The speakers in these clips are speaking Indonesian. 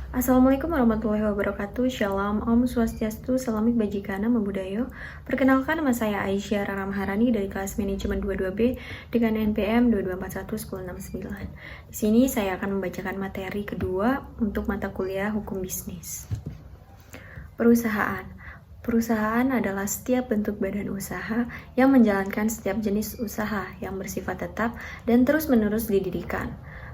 Assalamualaikum warahmatullahi wabarakatuh. Shalom, Om Swastiastu, Salam Bajikana, Mabudayo. Perkenalkan, nama saya Aisyah Rara Maharani dari kelas manajemen 22B dengan NPM 22411069. Di sini saya akan membacakan materi kedua untuk mata kuliah Hukum Bisnis. Perusahaan. Perusahaan adalah setiap bentuk badan usaha yang menjalankan setiap jenis usaha yang bersifat tetap dan terus-menerus didirikan,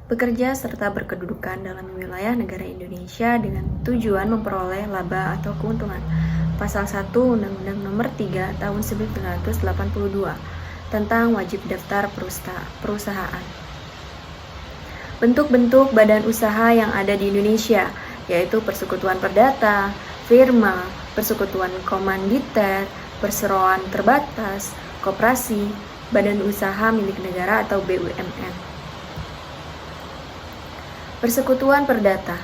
bekerja serta berkedudukan dalam wilayah negara Indonesia dengan tujuan memperoleh laba atau keuntungan. Pasal 1 Undang-Undang Nomor 3 Tahun 1982 tentang wajib daftar perusahaan. Bentuk-bentuk badan usaha yang ada di Indonesia yaitu persekutuan perdata, firma, persekutuan komanditer, perseroan terbatas, koperasi, badan usaha milik negara atau BUMN. Persekutuan perdata.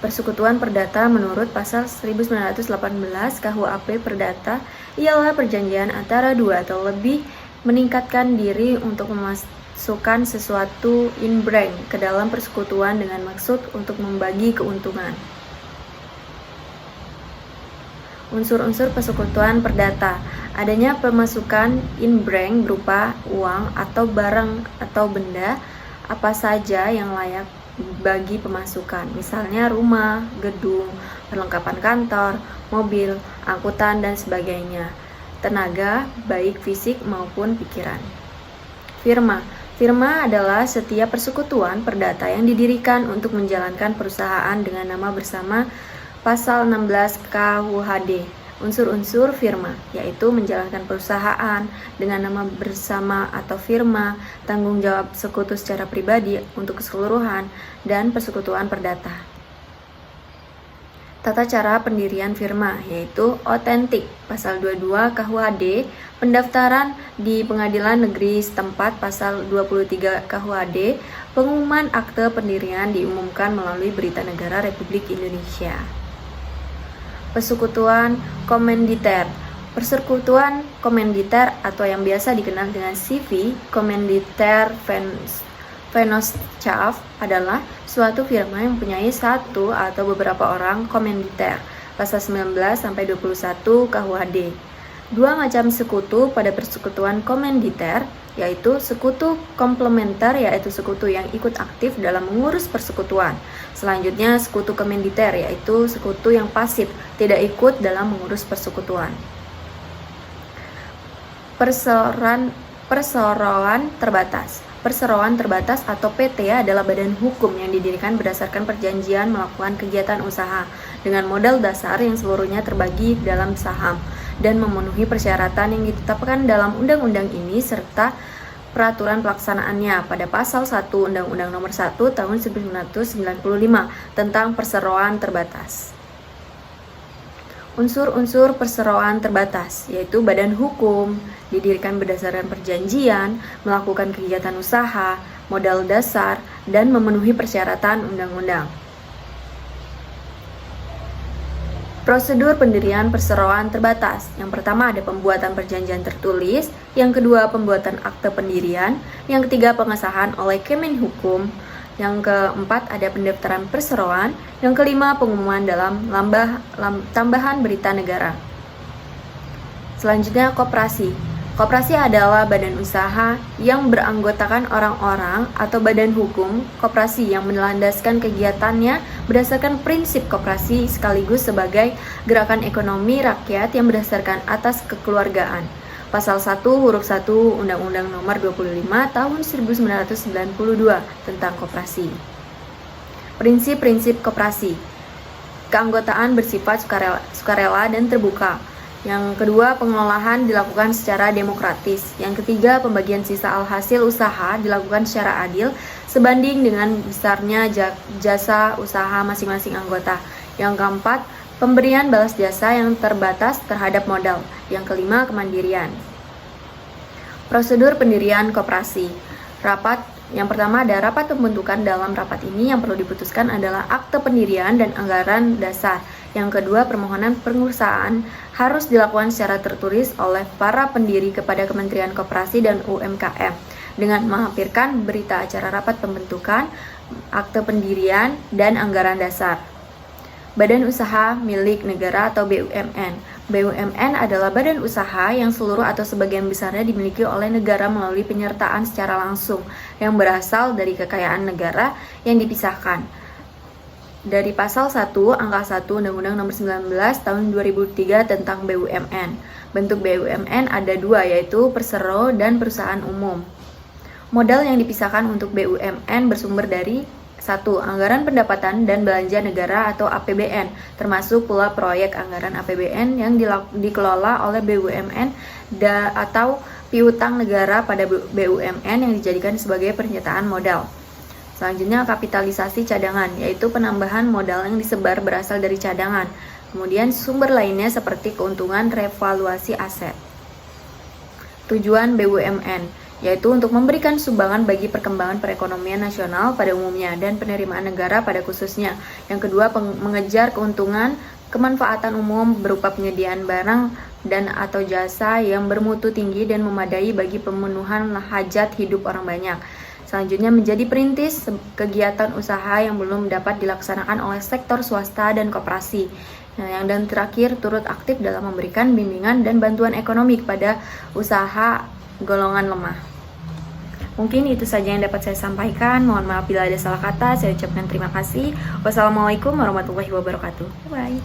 Persekutuan perdata menurut pasal 1918 KUHP Perdata ialah perjanjian antara dua atau lebih meningkatkan diri untuk memasukkan sesuatu in bank ke dalam persekutuan dengan maksud untuk membagi keuntungan. Unsur-unsur persekutuan perdata. Adanya pemasukan in bank berupa uang atau barang atau benda apa saja yang layak bagi pemasukan, misalnya rumah, gedung, perlengkapan kantor, mobil, angkutan, dan sebagainya. Tenaga, baik fisik maupun pikiran. Firma. Firma adalah setiap persekutuan perdata yang didirikan untuk menjalankan perusahaan dengan nama bersama. Pasal 16 KUHD. Unsur-unsur firma, yaitu menjalankan perusahaan dengan nama bersama atau firma, tanggung jawab sekutu secara pribadi untuk keseluruhan, dan persekutuan perdata. Tata cara pendirian firma, yaitu otentik. Pasal 22 KUHD, pendaftaran di pengadilan negeri setempat. Pasal 23 KUHD, pengumuman akte pendirian diumumkan melalui Berita Negara Republik Indonesia. Persekutuan komanditer. Persekutuan komanditer atau yang biasa dikenal dengan CV, Komanditer Venosschaft, adalah suatu firma yang mempunyai satu atau beberapa orang komanditer. Pasal 19 sampai 21 KUHD. Dua macam sekutu pada persekutuan komanditer, yaitu sekutu komplementer, yaitu sekutu yang ikut aktif dalam mengurus persekutuan. Selanjutnya sekutu komanditer, yaitu sekutu yang pasif, tidak ikut dalam mengurus persekutuan. Perseroan terbatas. Perseroan terbatas atau PT adalah badan hukum yang didirikan berdasarkan perjanjian melakukan kegiatan usaha dengan modal dasar yang seluruhnya terbagi dalam saham dan memenuhi persyaratan yang ditetapkan dalam undang-undang ini serta peraturan pelaksanaannya pada pasal 1 Undang-Undang Nomor 1 Tahun 1995 tentang perseroan terbatas. Unsur-unsur perseroan terbatas, yaitu badan hukum, didirikan berdasarkan perjanjian, melakukan kegiatan usaha, modal dasar, dan memenuhi persyaratan undang-undang. Prosedur pendirian perseroan terbatas. Yang pertama ada pembuatan perjanjian tertulis, yang kedua pembuatan akte pendirian, yang ketiga pengesahan oleh Kemenhukum, yang keempat ada pendaftaran perseroan, yang kelima pengumuman dalam tambahan berita negara. Selanjutnya koperasi. Koperasi adalah badan usaha yang beranggotakan orang-orang atau badan hukum koperasi yang melandaskan kegiatannya berdasarkan prinsip koperasi sekaligus sebagai gerakan ekonomi rakyat yang berdasarkan atas kekeluargaan. Pasal 1 huruf 1 Undang-Undang Nomor 25 Tahun 1992 tentang koperasi. Prinsip-prinsip koperasi. Keanggotaan bersifat sukarela dan terbuka. Yang kedua, pengelolaan dilakukan secara demokratis. Yang ketiga, pembagian sisa alhasil usaha dilakukan secara adil sebanding dengan besarnya jasa usaha masing-masing anggota. Yang keempat, pemberian balas jasa yang terbatas terhadap modal. Yang kelima, kemandirian. Prosedur pendirian koperasi. Rapat. Yang pertama ada rapat pembentukan. Dalam rapat ini yang perlu diputuskan adalah akte pendirian dan anggaran dasar. Yang kedua, permohonan pengurusan harus dilakukan secara tertulis oleh para pendiri kepada Kementerian Koperasi dan UMKM dengan melampirkan berita acara rapat pembentukan, akte pendirian, dan anggaran dasar. Badan usaha milik negara atau BUMN. BUMN adalah badan usaha yang seluruh atau sebagian besarnya dimiliki oleh negara melalui penyertaan secara langsung yang berasal dari kekayaan negara yang dipisahkan. Dari pasal 1 angka 1 Undang-Undang Nomor 19 Tahun 2003 tentang BUMN. Bentuk BUMN ada dua, yaitu persero dan perusahaan umum. Modal yang dipisahkan untuk BUMN bersumber dari 1. Anggaran pendapatan dan belanja negara atau APBN, termasuk pula proyek anggaran APBN yang dikelola oleh BUMN atau piutang negara pada BUMN yang dijadikan sebagai pernyataan modal. Selanjutnya kapitalisasi cadangan, yaitu penambahan modal yang disebar berasal dari cadangan. Kemudian sumber lainnya seperti keuntungan revaluasi aset. Tujuan BUMN yaitu untuk memberikan sumbangan bagi perkembangan perekonomian nasional pada umumnya dan penerimaan negara pada khususnya. Yang kedua, mengejar keuntungan kemanfaatan umum berupa penyediaan barang dan atau jasa yang bermutu tinggi dan memadai bagi pemenuhan hajat hidup orang banyak. Selanjutnya, menjadi perintis kegiatan usaha yang belum dapat dilaksanakan oleh sektor swasta dan koperasi. Dan terakhir, turut aktif dalam memberikan bimbingan dan bantuan ekonomi kepada usaha golongan lemah. Mungkin itu saja yang dapat saya sampaikan. Mohon maaf bila ada salah kata. Saya ucapkan terima kasih. Wassalamualaikum warahmatullahi wabarakatuh. Bye.